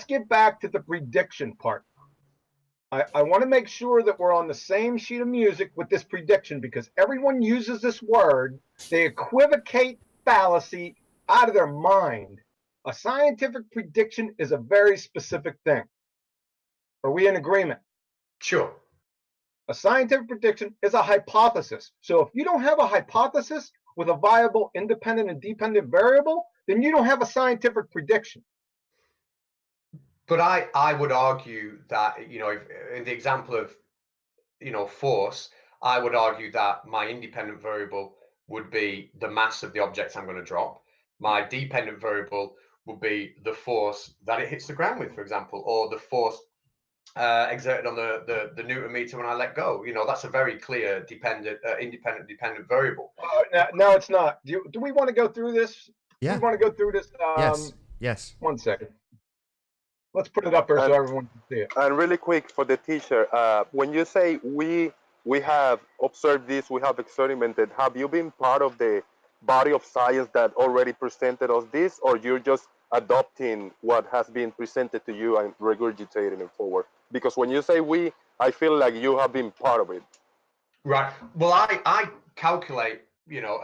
get back to the prediction part. I want to make sure that we're on the same sheet of music with this prediction, because everyone uses this word. They equivocate fallacy out of their mind. A scientific prediction is a very specific thing. Are we in agreement? Sure. A scientific prediction is a hypothesis. So if you don't have a hypothesis with a viable independent and dependent variable, then you don't have a scientific prediction. But I would argue that, you know, if, in the example of, you know, force, I would argue that my independent variable would be the mass of the object I'm going to drop. My dependent variable would be the force that it hits the ground with, for example, or the force exerted on the Newton meter when I let go. You know, that's a very clear independent variable. No, it's not. Do we want to go through this? Yeah. Do we want to go through this? Yes. 1 second. Let's put it up there so everyone can see it. And really quick for the teacher, when you say we have observed this, we have experimented, have you been part of the body of science that already presented us this, or you're just adopting what has been presented to you and regurgitating it forward? Because when you say we, I feel like you have been part of it. Right. Well, I calculate, you know,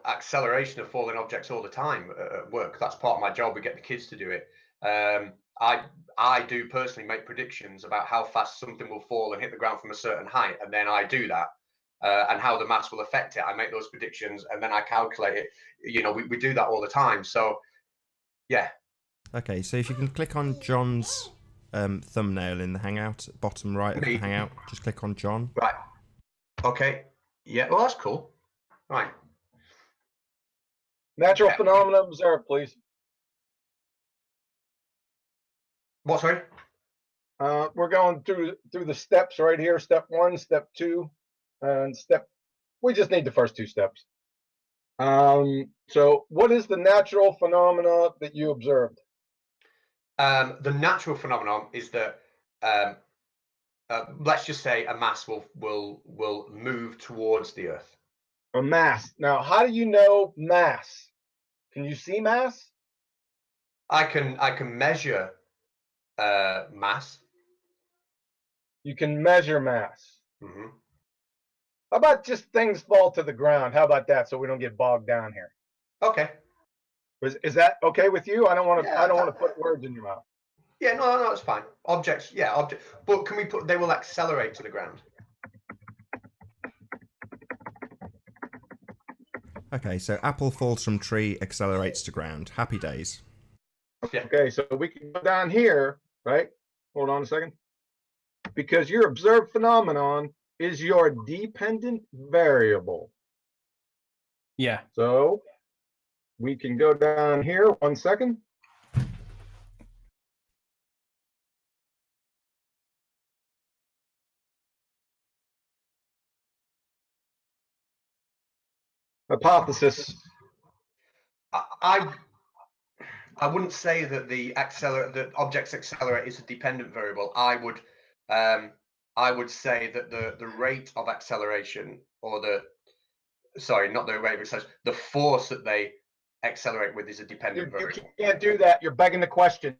acceleration of falling objects all the time at work. That's part of my job. We get the kids to do it. I do personally make predictions about how fast something will fall and hit the ground from a certain height, and then I do that, and how the mass will affect it. I make those predictions and then I calculate it. You know, we do that all the time. So, yeah. Okay, so if you can click on John's thumbnail in the Hangout, bottom right of the Hangout, just click on John. Right. Okay. Yeah. Well, that's cool. Right. Natural phenomena observed, please. What, sorry? We're going through the steps right here. Step 1, step 2, and we just need the first 2 steps. So what is the natural phenomena that you observed? The natural phenomenon is that let's just say a mass will move towards the Earth. A mass. Now, how do you know mass? Can you see mass? I can measure mass. You can measure mass. Mm-hmm. How about just things fall to the ground? How about that, so we don't get bogged down here? Okay. Is that okay with you? I don't want to put words in your mouth. Yeah, no, it's fine. Objects, yeah, but can we put they will accelerate to the ground? Okay, so apple falls from tree, accelerates to ground. Happy days. Yeah. Okay, so we can go down here, right? Hold on a second. Because your observed phenomenon is your dependent variable. Yeah. So we can go down here 1 second. Hypothesis. I wouldn't say that the objects accelerate is a dependent variable. I would say that the rate of acceleration, or not the rate of acceleration, the force that they accelerate with is a dependent variable. You can't do that. You're begging the question.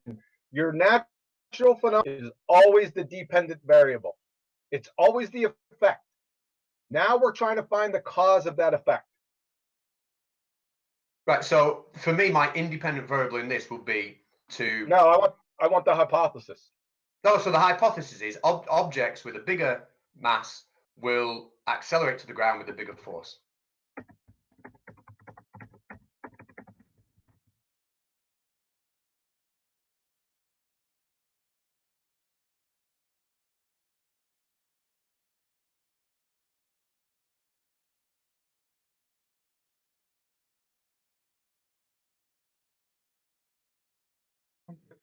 Your natural phenomenon is always the dependent variable. It's always the effect. Now we're trying to find the cause of that effect. Right. So for me, my independent variable in this would be to. No, I want the hypothesis. No, so the hypothesis is objects with a bigger mass will accelerate to the ground with a bigger force.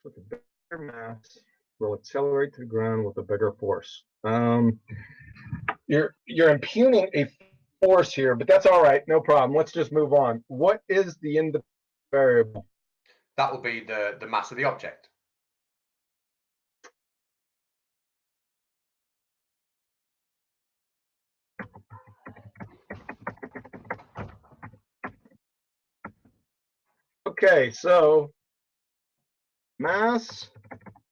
With a bigger mass will accelerate to the ground with a bigger force. You're impugning a force here, but that's all right, no problem. Let's just move on. What is the independent variable? That will be the mass of the object. Okay, so mass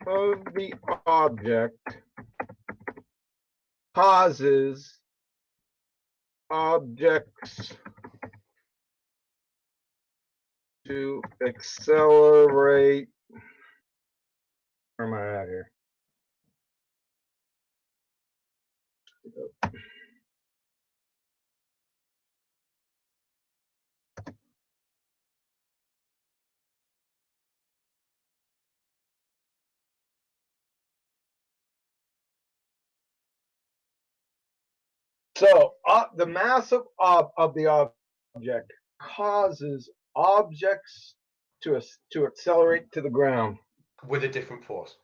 of the object causes objects to accelerate. Where am I at here? So the mass of the object causes objects to accelerate to the ground. With a different force.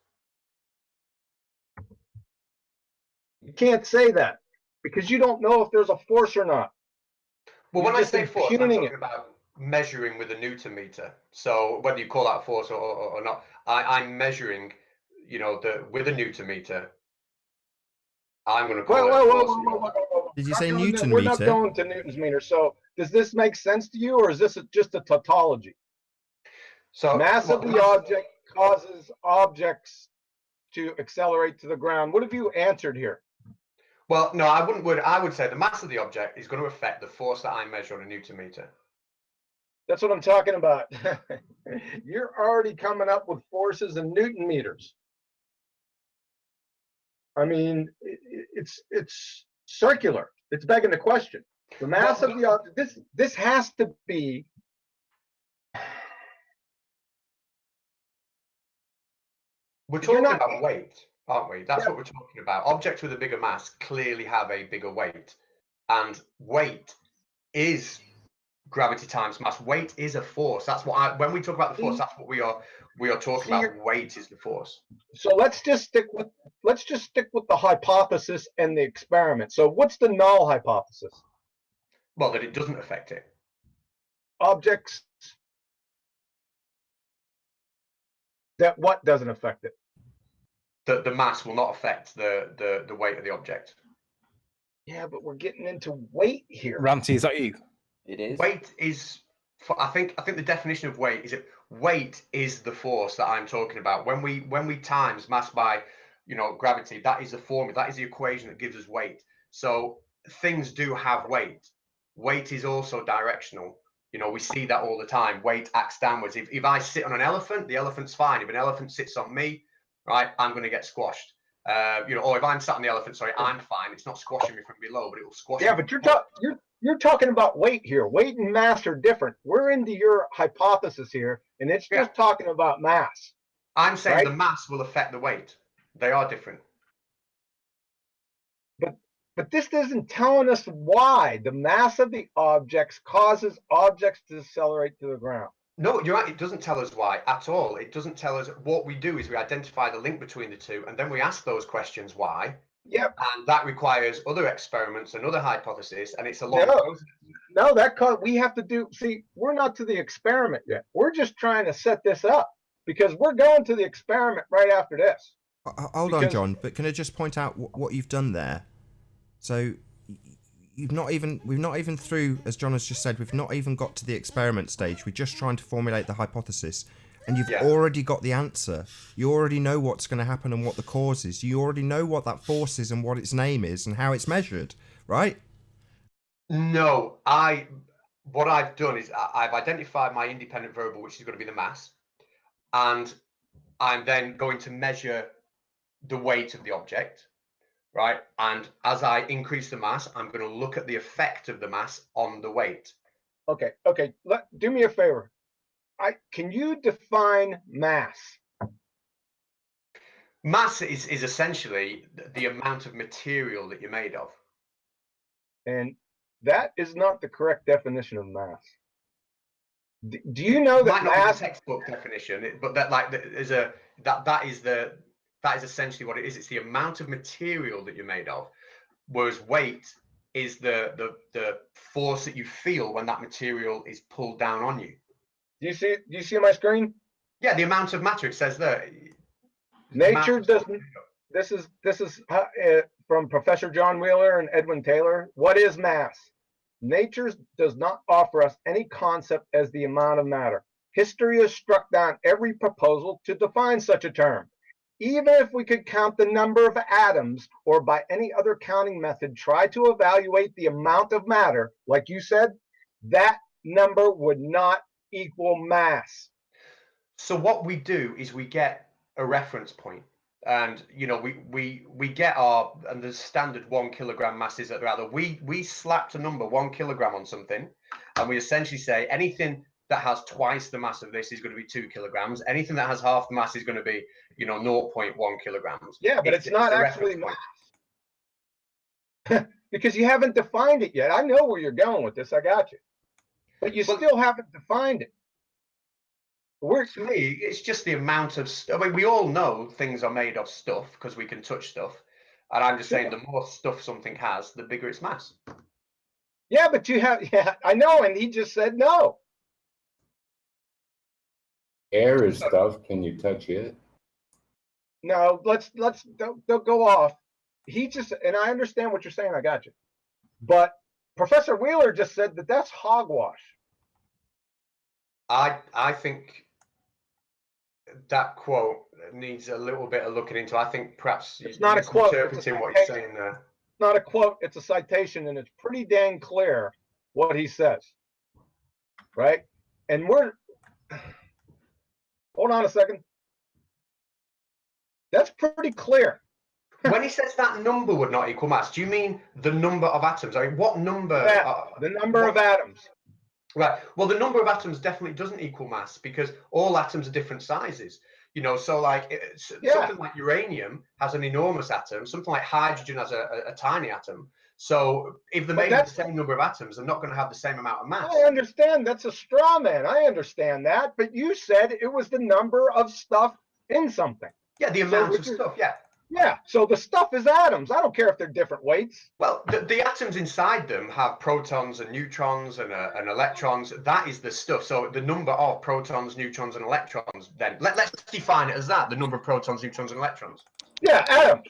You can't say that because you don't know if there's a force or not. Well, You're when I just say force, I'm imputing talking it. about measuring with a Newton meter. So whether you call that a force or not, I'm measuring, you know, with a Newton meter. I'm going to call it a force. Did you say Newton We're meter? not going to Newton's meter. So does this make sense to you, or is this just a tautology? So Mass of the object causes objects to accelerate to the ground. What have you answered here? Well, no, I wouldn't. I would say the mass of the object is going to affect the force that I measure on a Newton meter. That's what I'm talking about. You're already coming up with forces in Newton meters. I mean, it's circular. It's begging the question. The mass of the object. This has to be. We're talking about weight, aren't we? That's what we're talking about. Objects with a bigger mass clearly have a bigger weight, and weight is gravity times mass. Weight is a force. That's what when we talk about the force, that's what we are talking about. Weight is the force. So let's just stick with the hypothesis and the experiment. So what's the null hypothesis? Well, that it doesn't affect it. Objects that what doesn't affect it? The mass will not affect the weight of the object. Yeah, but we're getting into weight here. Ranty, is that you? It is. Weight is. I think the definition of weight is weight is the force that I'm talking about. When we times mass by, you know, gravity, that is the formula. That is the equation that gives us weight. So things do have weight. Weight is also directional. You know, we see that all the time. Weight acts downwards. If I sit on an elephant, the elephant's fine. If an elephant sits on me, right, I'm going to get squashed. You know, or if I'm sat on the elephant, sorry, I'm fine. It's not squashing me from below, but it will squash me. Yeah, but you're talking about weight here. Weight and mass are different. We're into your hypothesis here, and it's just talking about mass. I'm saying right? The mass will affect the weight. They are different. But this isn't telling us why the mass of the objects causes objects to accelerate to the ground. No, you're right. It doesn't tell us why at all. It doesn't tell us. What we do is we identify the link between the two, and then we ask those questions why. Yep. And that requires other experiments and other hypotheses, and it's a long process. No, we have to do. See, we're not to the experiment yet. We're just trying to set this up because we're going to the experiment right after this. Hold on, John. But can I just point out what you've done there? So we've not even through, as John has just said, we've not even got to the experiment stage. We're just trying to formulate the hypothesis. And you've already got the answer. You already know what's going to happen and what the cause is. You already know what that force is and what its name is and how it's measured, right? No, what I've done is I've identified my independent variable, which is going to be the mass. And I'm then going to measure the weight of the object. Right, and as I increase the mass, I'm going to look at the effect of the mass on the weight. Okay. Do me a favor. Can you define mass? Mass is essentially the amount of material that you're made of. And that is not the correct definition of mass. Do you know that mass? Be the textbook definition, but that is essentially what it is. It's the amount of material that you're made of, whereas weight is the force that you feel when that material is pulled down on you. Do you see my screen? Yeah, the amount of matter. It says there. Nature doesn't. This is from Professor John Wheeler and Edwin Taylor. What is mass? Nature does not offer us any concept as the amount of matter. History has struck down every proposal to define such a term. even if we could count the number of atoms or by any other counting method, try to evaluate the amount of matter, like you said, that number would not equal mass. So what we do is we get a reference point, and you know we get our, and the standard 1 kilogram masses that are out there. We slapped a number 1 kilogram on something, and we essentially say anything that has twice the mass of this is going to be 2 kilograms. Anything that has half the mass is going to be, you know, 0.1 kilograms. Yeah, but it's not actually mass. Because you haven't defined it yet. I know where you're going with this. I got you. But you still haven't defined it. To me, it's just the amount of stuff. I mean, we all know things are made of stuff because we can touch stuff. And I'm just saying the more stuff something has, the bigger its mass. Yeah, but you have, yeah, I know. And he just said no. Air is stuff. Can you touch it? No, don't go off. He just, and I understand what you're saying. I got you. But Professor Wheeler just said that that's hogwash. I think that quote needs a little bit of looking into. I think perhaps it's not a quote. Interpreting what you're saying there. It's not a quote. It's a citation, and it's pretty dang clear what he says. Right? And we're, hold on a second. That's pretty clear. When he says that number would not equal mass, do you mean the number of atoms? I mean, what number? The number of atoms. Right. Well, the number of atoms definitely doesn't equal mass because all atoms are different sizes. You know, so like something like uranium has an enormous atom. Something like hydrogen has a tiny atom. So if they're made of the same number of atoms, they're not going to have the same amount of mass. I understand. That's a straw man. I understand that. But you said it was the number of stuff in something. Yeah, the amount of stuff. Yeah. Yeah, so the stuff is atoms. I don't care if they're different weights. Well, the atoms inside them have protons and neutrons and electrons. That is the stuff. So the number of protons, neutrons, and electrons, then let's define it as that, the number of protons, neutrons, and electrons. Yeah, atoms.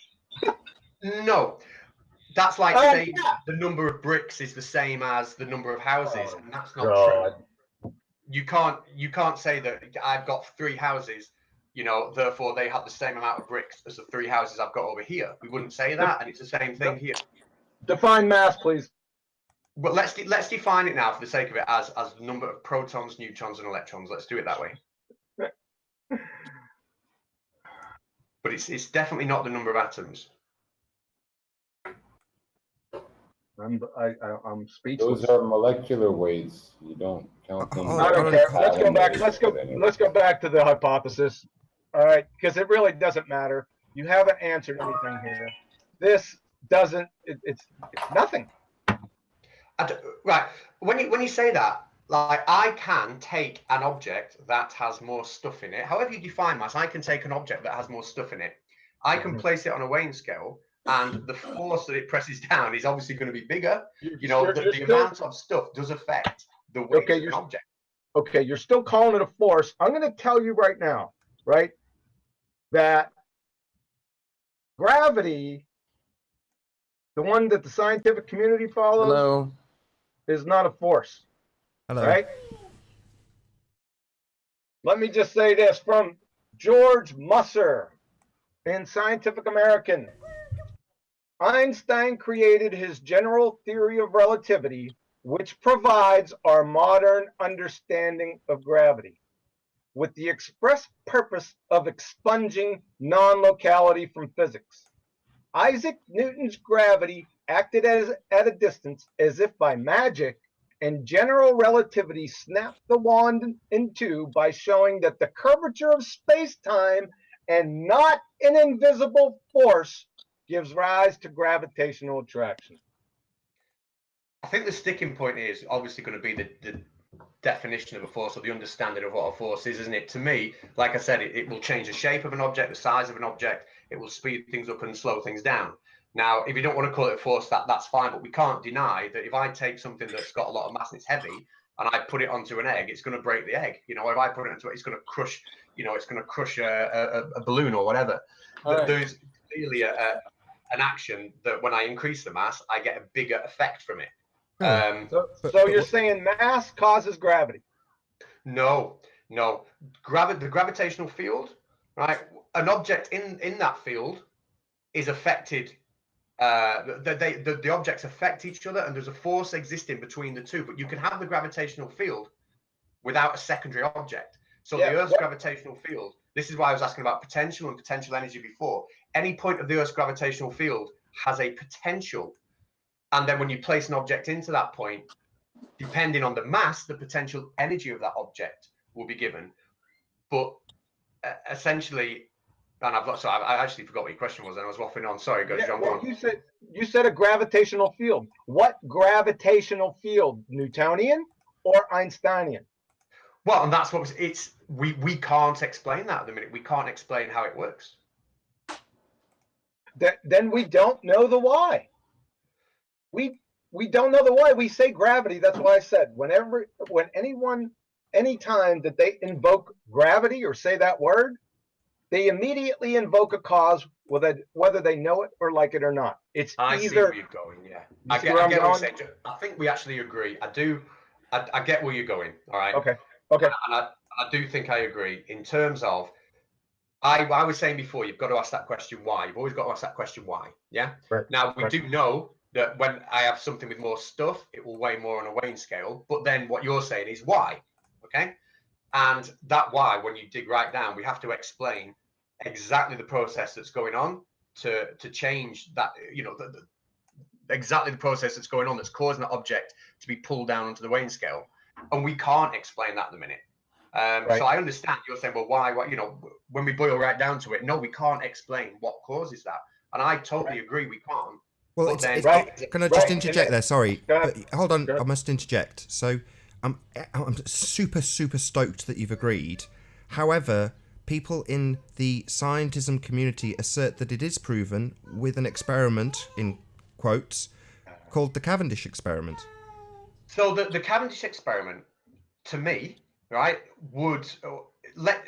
No, that's like saying the number of bricks is the same as the number of houses, and that's not true. You can't say that I've got 3 houses, you know, therefore they have the same amount of bricks as the 3 houses I've got over here. We wouldn't say that, and it's the same thing here. Define mass, please. But let's define it now for the sake of it as the number of protons, neutrons, and electrons. Let's do it that way. But it's definitely not the number of atoms. I'm speechless. Those are molecular weights. You don't count them. I don't care. Let's go back. Let's go back to the hypothesis. All right, because it really doesn't matter. You haven't answered anything here. This doesn't. It's nothing. Right. When you say that, like I can take an object that has more stuff in it. However you define mass, I can take an object that has more stuff in it. I can place it on a weighing scale, and the force that it presses down is obviously going to be bigger. You know, the amount of stuff does affect the weight of an object. Okay, you're still calling it a force. I'm going to tell you right now, right, that gravity, the one that the scientific community follows, is not a force. Hello. Right? Let me just say this from George Musser in Scientific American. Einstein created his general theory of relativity, which provides our modern understanding of gravity, with the express purpose of expunging non-locality from physics. Isaac Newton's gravity acted at a distance as if by magic, and general relativity snapped the wand in two by showing that the curvature of space-time and not an invisible force gives rise to gravitational attraction. I think the sticking point is obviously going to be the definition of a force, or the understanding of what a force is, isn't it? To me, like I said, it will change the shape of an object, the size of an object. It will speed things up and slow things down. Now, if you don't want to call it a force, that's fine, but we can't deny that if I take something that's got a lot of mass and it's heavy, and I put it onto an egg, it's going to break the egg. You know, if I put it into it, it's going to crush, you know, it's going to crush a balloon or whatever. Right. There's clearly an action that when I increase the mass, I get a bigger effect from it. So you're saying mass causes gravity? No. The gravitational field, right? an object in that field is affected. The objects affect each other, and there's a force existing between the two. But you can have the gravitational field without a secondary object. So the Earth's gravitational field. This is why I was asking about potential and potential energy before. Any point of the Earth's gravitational field has a potential, and then when you place an object into that point, depending on the mass, the potential energy of that object will be given. But essentially, and I actually forgot what your question was, and I was waffling on. Sorry, guys. John, go on. You said a gravitational field. What gravitational field? Newtonian or Einsteinian? Well, and that's what it's. We can't explain that at the minute. We can't explain how it works. Then we don't know the why. We don't know the why. We say gravity. That's why I said anytime that they invoke gravity or say that word, they immediately invoke a cause, whether they know it or like it or not. It's I either. see where you're going. Yeah, I get what you're saying. I think we actually agree. I do. I get where you're going. All right. Okay. And I do think I agree in terms of. I was saying before, you've got to ask that question why. You've always got to ask that question why. Yeah. Right. Now we do know that when I have something with more stuff, it will weigh more on a weighing scale. But then what you're saying is why. Okay. And that why, when you dig right down, we have to explain exactly the process that's going on to change that, exactly the process that's going on that's causing that object to be pulled down onto the weighing scale. And we can't explain that at the minute. Right. So I understand you're saying, well, why, when we boil right down to it, no, we can't explain what causes that. And I totally agree we can't. Well, can I just interject there? Sorry. But hold on, I must interject. So I'm super stoked that you've agreed. However, people in the scientism community assert that it is proven with an experiment, in quotes, called the Cavendish experiment. So the Cavendish experiment, to me, right, would let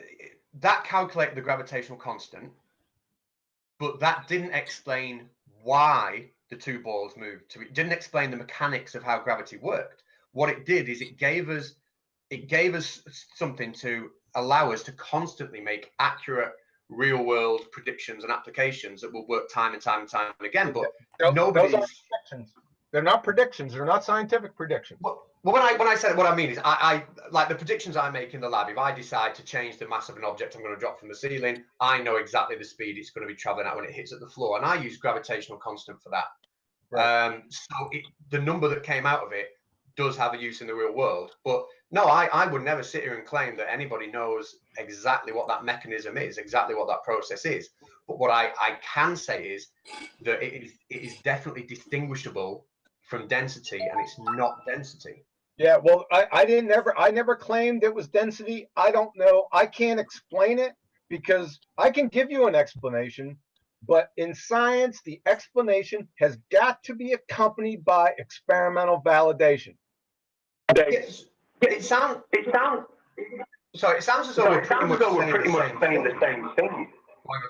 that calculate the gravitational constant, but that didn't explain why the two balls moved. It didn't explain the mechanics of how gravity worked. What it did is it gave us something to allow us to constantly make accurate real world predictions and applications that will work time and time and time again. But nobody's predictions. They're not predictions. They're not scientific predictions. Well, when I said what I mean is I like the predictions I make in the lab. If I decide to change the mass of an object I'm going to drop from the ceiling, I know exactly the speed it's going to be traveling at when it hits at the floor, and I use gravitational constant for that. Right. So the number that came out of it does have a use in the real world. But no, I would never sit here and claim that anybody knows exactly what that mechanism is, exactly what that process is. But what I can say is that it is definitely distinguishable from density, and it's not density. Yeah, well, I never claimed it was density. I don't know. I can't explain it because I can give you an explanation, but in science, the explanation has got to be accompanied by experimental validation. It sounds as though we're pretty much saying the same thing.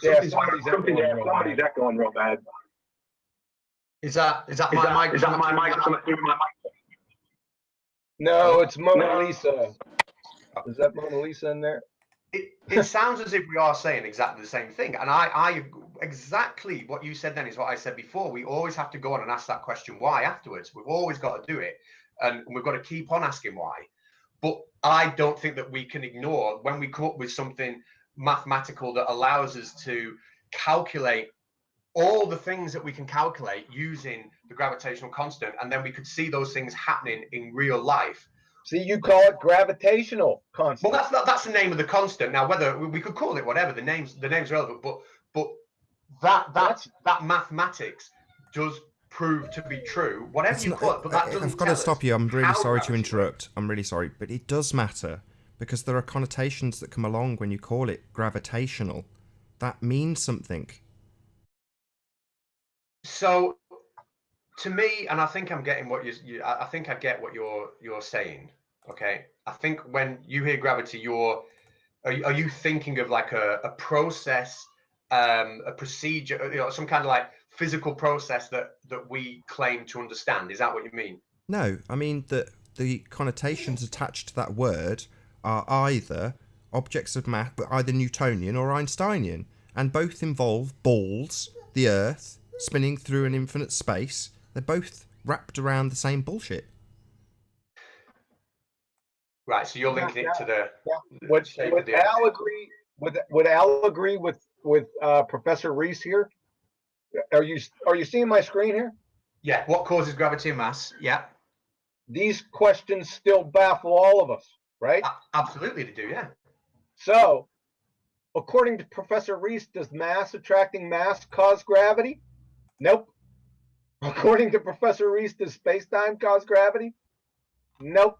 Yeah, somebody's echoing real bad. Is that my mic? No, it's Mona Lisa. Is that Mona Lisa in there? It sounds as if we are saying exactly the same thing. And I exactly what you said then is what I said before. We always have to go on and ask that question why afterwards. We've always got to do it. And we've got to keep on asking why. But I don't think that we can ignore when we come up with something mathematical that allows us to calculate all the things that we can calculate using the gravitational constant, and then we could see those things happening in real life. See, you call it gravitational constant. Well, that's the name of the constant. Now, whether we could call it whatever, the name's relevant, but that mathematics does prove to be true. Whatever you call it, but that doesn't. I've got to stop you. I'm really sorry to interrupt. I'm really sorry, but it does matter because there are connotations that come along when you call it gravitational. That means something. So, to me, and I think I'm getting what I think I get what you're saying. Okay, I think when you hear gravity, are you thinking of like a process, a procedure, some kind of like physical process that we claim to understand? Is that what you mean? No, I mean that the connotations attached to that word are either objects of math, but either Newtonian or Einsteinian. and both involve balls, the Earth, spinning through an infinite space. They're both wrapped around the same bullshit. Right, so you're linking it to the Would shape of the Al Earth. agree? Would Al agree with Professor Reese here? Are you seeing my screen here? Yeah, what causes gravity and mass? Yeah, These questions still baffle all of us, right? absolutely they do, yeah. So, according to Professor Reese, does mass attracting mass cause gravity? Nope. According to Professor Reese, does space-time cause gravity? Nope.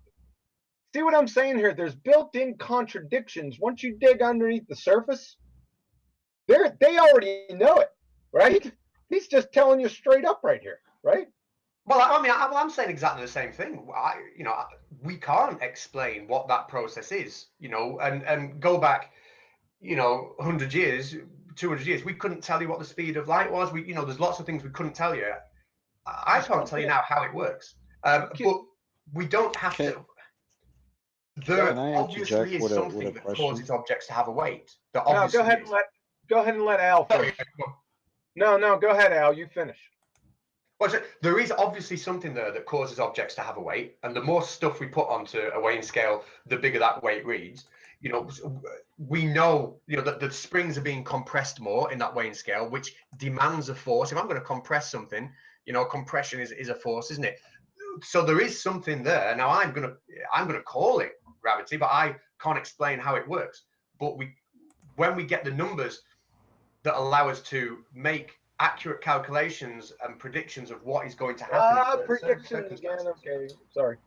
See what I'm saying here? There's built-in contradictions. Once you dig underneath the surface, they already know it, right? He's just telling you straight up right here, right? Well, I mean, I'm saying exactly the same thing. We can't explain what that process is, and go back, 100 years, 200 years, we couldn't tell you what the speed of light was. There's lots of things we couldn't tell you. I can't tell you now how it works, but we don't have to. There obviously is something that causes objects to have a weight. No, go ahead and let Al finish. No, go ahead, Al. You finish. Well, so there is obviously something there that causes objects to have a weight, and the more stuff we put onto a weighing scale, the bigger that weight reads. We know, that the springs are being compressed more in that weighing scale, which demands a force. If I'm going to compress something, compression is a force, isn't it? So there is something there. Now I'm gonna call it gravity, but I can't explain how it works. But when we get the numbers that allow us to make accurate calculations and predictions of what is going to happen. Predictions again. Okay, sorry.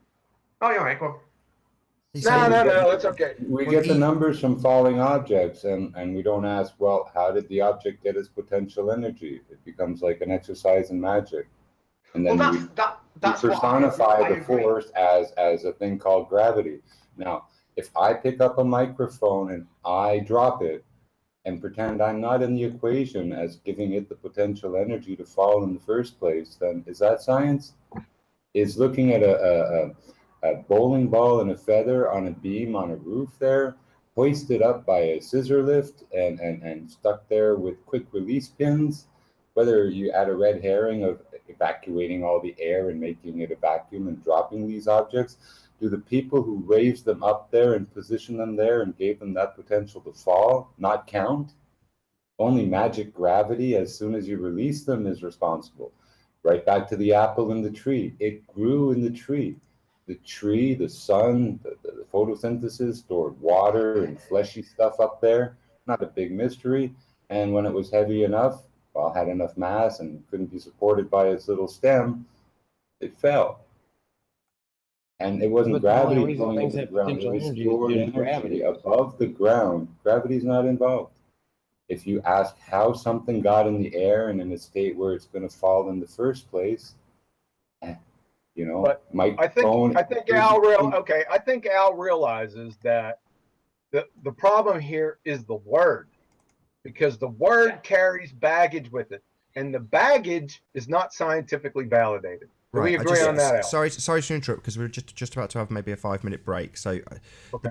Oh, you're right. Go on. No, it's okay. We get the numbers from falling objects, and we don't ask, well, how did the object get its potential energy? It becomes like an exercise in magic. And then we personify the force as a thing called gravity. Now, if I pick up a microphone and I drop it and pretend I'm not in the equation as giving it the potential energy to fall in the first place, then is that science? Is looking at a bowling ball and a feather on a beam on a roof there, hoisted up by a scissor lift and stuck there with quick release pins, whether you add a red herring of evacuating all the air and making it a vacuum and dropping these objects, do the people who raised them up there and positioned them there and gave them that potential to fall not count? Only magic gravity, as soon as you release them, is responsible. Right back to the apple in the tree. It grew in the tree. The tree, the sun, the photosynthesis stored water and fleshy stuff up there. Not a big mystery. And when it was heavy enough, had enough mass and couldn't be supported by its little stem, it fell. And it wasn't gravity pulling it to the ground, it was stored energy above the ground. Gravity's not involved. If you ask how something got in the air and in a state where it's going to fall in the first place, but I think Al realizes that the problem here is the word, because the word carries baggage with it, and the baggage is not scientifically validated. Do we agree on that, Al? Sorry to interrupt, because we're just about to have maybe a 5-minute break. So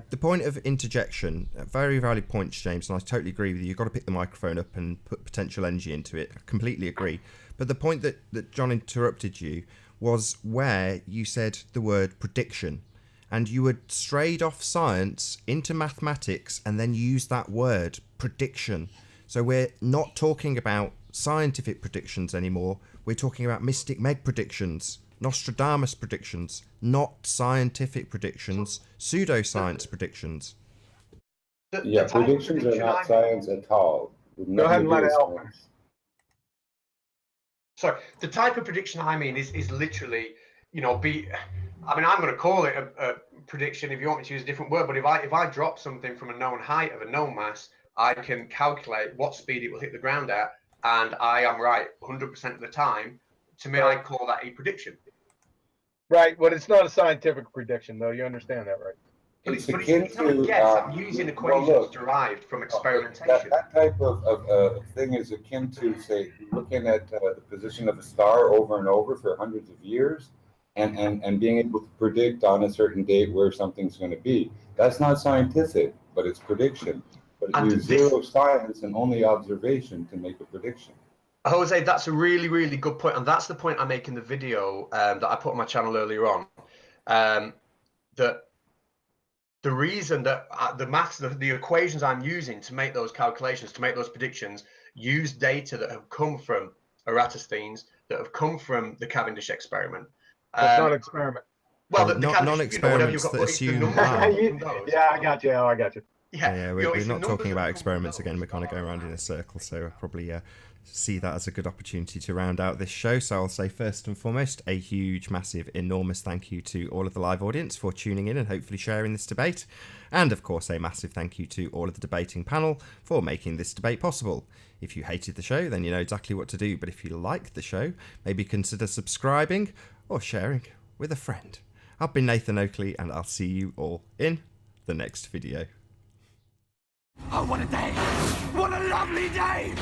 the point of interjection, very valid points, James, and I totally agree with you. You've got to pick the microphone up and put potential energy into it. I completely agree. But the point that John interrupted you was where you said the word prediction, and you had strayed off science into mathematics and then used that word prediction. So we're not talking about scientific predictions anymore. We're talking about Mystic Meg predictions, Nostradamus predictions, not scientific predictions, pseudoscience predictions. Predictions are not science at all. Go ahead and let Al finish. Sorry, the type of prediction I mean is literally, I'm going to call it a prediction if you want me to use a different word, but if I drop something from a known height of a known mass, I can calculate what speed it will hit the ground at, and I am right 100% of the time. To me, I call that a prediction. Right, but it's not a scientific prediction, though. You understand that, right? But it's not a guess. I'm using equations derived from experimentation. That type of thing is akin to, say, looking at the position of a star over and over for hundreds of years and being able to predict on a certain date where something's going to be. That's not scientific, but it's prediction. But use zero science and only observation to make a prediction. Jose, that's a really, really good point. And that's the point I make in the video that I put on my channel earlier on. That the reason that the maths, the equations I'm using to make those calculations, to make those predictions, use data that have come from Eratosthenes, that have come from the Cavendish experiment. That's not an experiment. Well, non-experiments that assume. Yeah, I got you. Oh, I got you. Yeah, we're not talking about experiments again. We're kind of going around in a circle, so I'll probably see that as a good opportunity to round out this show. So I'll say first and foremost, a huge, massive, enormous thank you to all of the live audience for tuning in and hopefully sharing this debate. And of course, a massive thank you to all of the debating panel for making this debate possible. If you hated the show, then you know exactly what to do. But if you liked the show, maybe consider subscribing or sharing with a friend. I've been Nathan Oakley, and I'll see you all in the next video. Oh, what a day! What a lovely day!